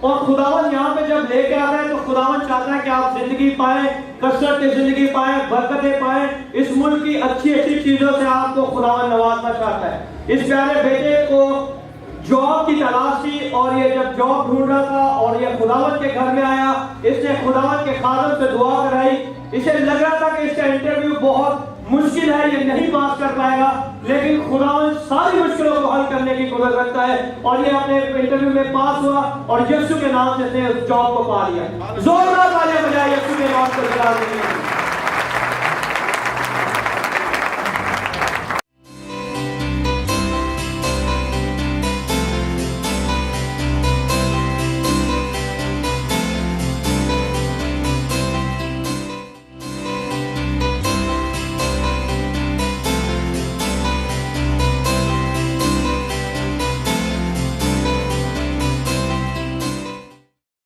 और खुदावन यहाँ पे जब लेके आ रहे हैं तो खुदावन चाहता है कि आप जिंदगी पाए, कसरत की जिंदगी पाए, बरकतें पाए। इस मुल्क की अच्छी अच्छी चीजों से आपको खुदावन नवाजना चाहता है। इस प्यारे बेटे को जॉब की तलाश थी और ये जब जॉब ढूंढ रहा था और ये खुदावन के घर में आया, इसने खुदावन के खादम से दुआ कराई। इसे लग रहा था कि इसका इंटरव्यू बहुत मुश्किल है, ये नहीं पास कर पाएगा, लेकिन खुदावन सारी मुश्किलों को हल करने की कुदरत रखता है और ये अपने इंटरव्यू में पास हुआ और यीशु के नाम से इसने उस जॉब को पा लिया। जोरदार तालियां बजाएं यीशु के नाम पर।